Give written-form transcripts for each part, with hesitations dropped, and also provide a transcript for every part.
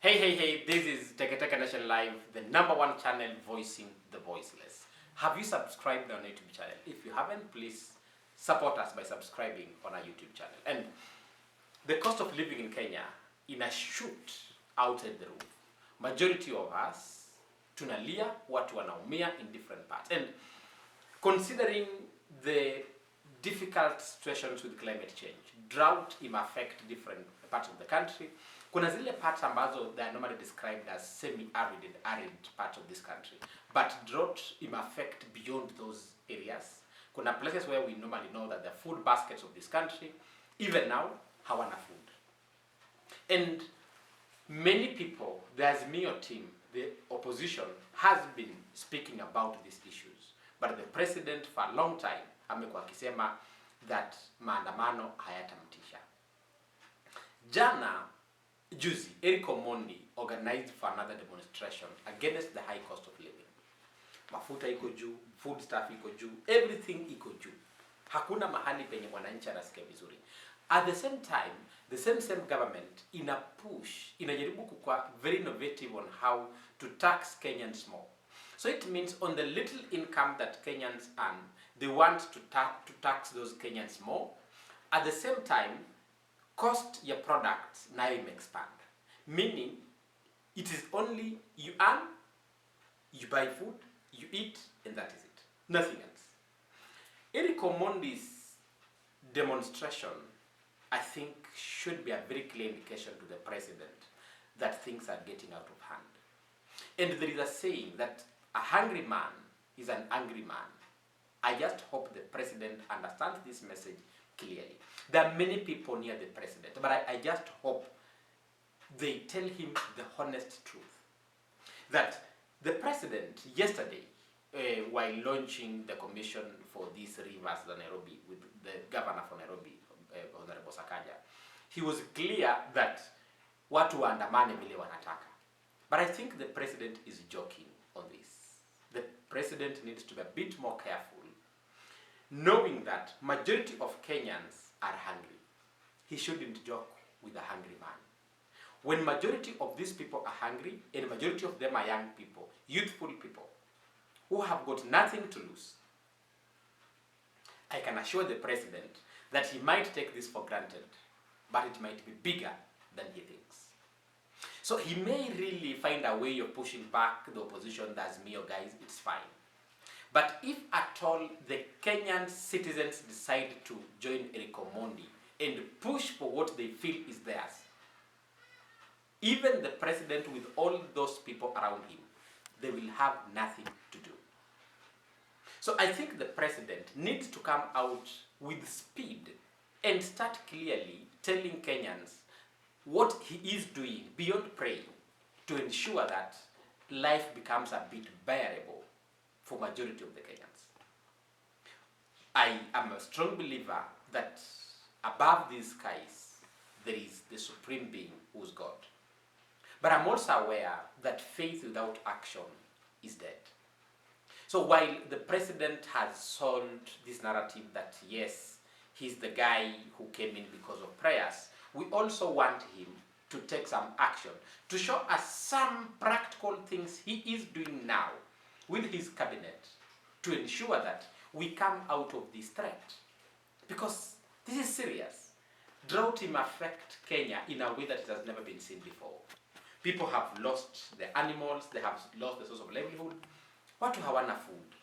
Hey, this is Teke Nation Live, the #1 channel voicing the voiceless. Have you subscribed on our YouTube channel? If you haven't, please support us by subscribing on our YouTube channel. And the cost of living in Kenya, in a shoot outside the roof. Majority of us, tunalia, watu wanaumia in different parts. And considering the difficult situations with climate change, drought may affect different parts of the country. Kuna zile parts ambazo they are normally described as semi-arid and arid parts of this country. But drought may affect beyond those areas. Kuna places where we normally know that the food baskets of this country, even now, hawana food. And many people, the Azimio team, the opposition, has been speaking about these issues. But the president for a long time, amekuwa akisema that maandamano hayatamtisha. Juzi, Eric Omondi organized for another demonstration against the high cost of living. Mafuta iko juu, food stuff iko juu, everything iko juu. Hakuna mahali penye mwananchi anasikia vizuri. At the same time, the same government inajaribu kuwa very innovative on how to tax Kenyans more. So it means on the little income that Kenyans earn, they want to tax those Kenyans more. At the same time, cost your products nayo expand. Meaning, it is only you earn, you buy food, you eat, and that is it. Nothing else. Eric Omondi's demonstration, I think, should be a very clear indication to the president that things are getting out of hand. And there is a saying that a hungry man is an angry man. I just hope the president understands this message clearly. There are many people near the president, but I just hope they tell him the honest truth. That the president yesterday, while launching the commission for these rivers in Nairobi with the governor for Nairobi, Honorable Sakaja, he was clear that watu waandamane vile wanataka. But I think the president is joking on this. The president needs to be a bit more careful, knowing that majority of Kenyans are hungry. He shouldn't joke with a hungry man. When majority of these people are hungry, and majority of them are young people, youthful people, who have got nothing to lose, I can assure the president that he might take this for granted, but it might be bigger than he thinks. So he may really find a way of pushing back the opposition, that's me or guys, it's fine. But if at all the Kenyan citizens decide to join Eric Omondi and push for what they feel is theirs, even the president with all those people around him, they will have nothing to do. So I think the president needs to come out with speed and start clearly telling Kenyans what he is doing beyond praying to ensure that life becomes a bit bearable for majority of the Kenyans. I am a strong believer that above these skies, there is the supreme being who is God. But I'm also aware that faith without action is dead. So while the president has sold this narrative that yes, he's the guy who came in because of prayers, we also want him to take some action, to show us some practical things he is doing now with his cabinet to ensure that we come out of this threat. Because this is serious. Drought may affect Kenya in a way that it has never been seen before. People have lost their animals, they have lost the source of livelihood. Watu hawana food.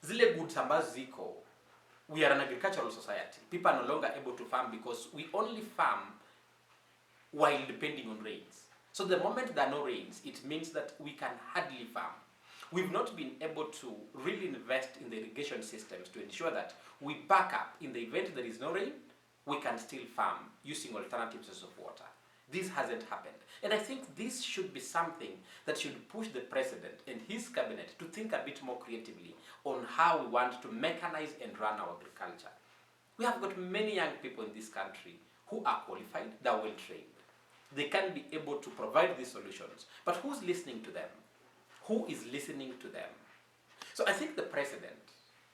Zile goods ambazo ziko, we are an agricultural society. People are no longer able to farm because we only farm while depending on rains. So the moment there are no rains, it means that we can hardly farm. We've not been able to really invest in the irrigation systems to ensure that we back up in the event there is no rain, we can still farm using alternative sources of water. This hasn't happened. And I think this should be something that should push the president and his cabinet to think a bit more creatively on how we want to mechanize and run our agriculture. We have got many young people in this country who are qualified, they are well trained. They can be able to provide these solutions. But who's listening to them? Who is listening to them? So I think the president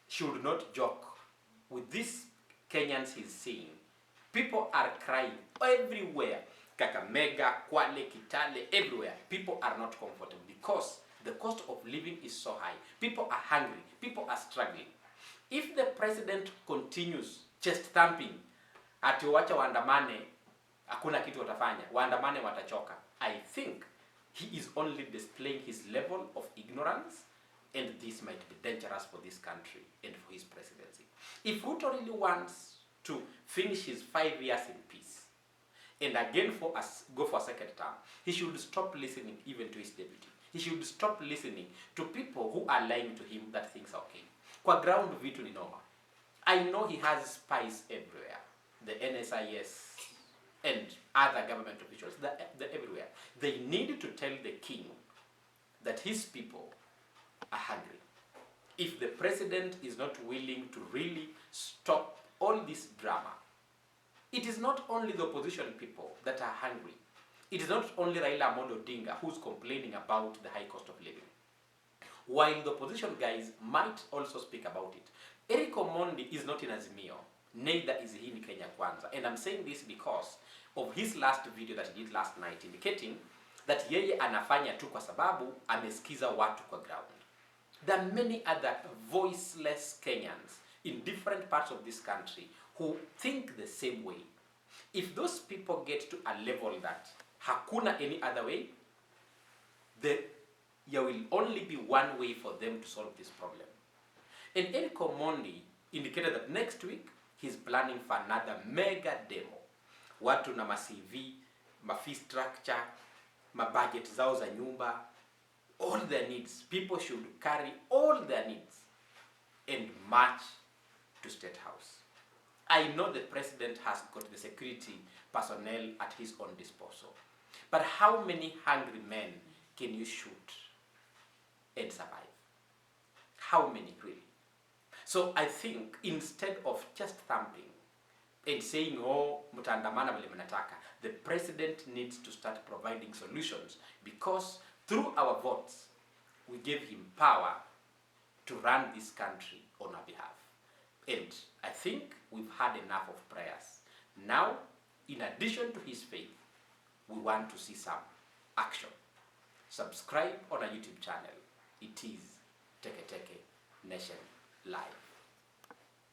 should not joke with these Kenyans he's seeing. People are crying everywhere. Kakamega, Kwale, Kitale, everywhere. People are not comfortable because the cost of living is so high. People are hungry. People are struggling. If the president continues chest thumping, ati wacha waandamane, hakuna kitu watafanya, waandamane watachoka, I think he is only displaying his level of ignorance, and this might be dangerous for this country and for his presidency. If Ruto really wants to finish his 5 years in peace, and again go for a second term, he should stop listening even to his deputy. He should stop listening to people who are lying to him that things are okay. Kwa ground vitu ni noma. I know he has spies everywhere. The NSIS and other government officials, they're everywhere. They need to tell the king that his people are hungry. If the president is not willing to really stop all this drama, it is not only the opposition people that are hungry. It is not only Raila Amolo Odinga who's complaining about the high cost of living. While the opposition guys might also speak about it, Eric Omondi is not in Azimio, neither is he in Kenya Kwanza. And I'm saying this because of his last video that he did last night, indicating that yeye anafanya tu kwa sababu amesikiza watu kwa ground. There are many other voiceless Kenyans in different parts of this country who think the same way. If those people get to a level that hakuna any other way, there will only be one way for them to solve this problem. And Eric Omondi indicated that next week he's planning for another mega demo. Watu na ma-CV, ma-fee structure, ma-budget zao za nyumba, all their needs. People should carry all their needs and march to State House. I know the president has got the security personnel at his own disposal. But how many hungry men can you shoot and survive? How many really? So I think instead of just thumping and saying, oh, mutaandamana vile mnataka, the president needs to start providing solutions, because through our votes, we gave him power to run this country on our behalf. And I think we've had enough of prayers. Now, in addition to his faith, we want to see some action. Subscribe on our YouTube channel. It is Teke Teke Nation Live.